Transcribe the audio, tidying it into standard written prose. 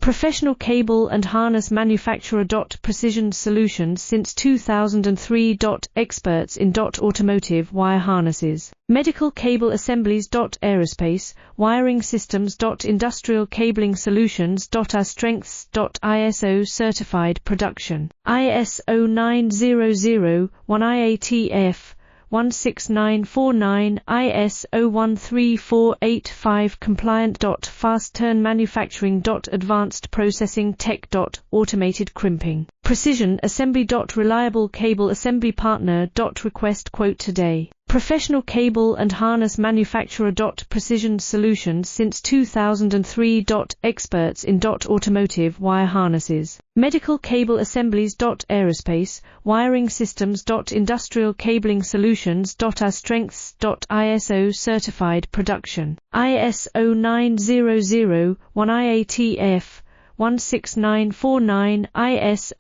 Professional cable and harness manufacturer. Precision solutions since 2003. Experts in automotive wire harnesses. Medical cable assemblies. Aerospace wiring systems. Industrial cabling solutions. Our strengths. ISO certified production. ISO 9001 IATF 16949 ISO 13485 compliant. Fast turn manufacturing. Advanced processing tech. Automated crimping. Precision assembly. Reliable cable assembly partner. Request quote today. Professional cable and harness manufacturer. Precision solutions since 2003. Experts in automotive wire harnesses. Medical cable assemblies. Aerospace wiring systems. Industrial cabling solutions. Our strengths. ISO certified production. ISO 9001 IATF 16949 ISO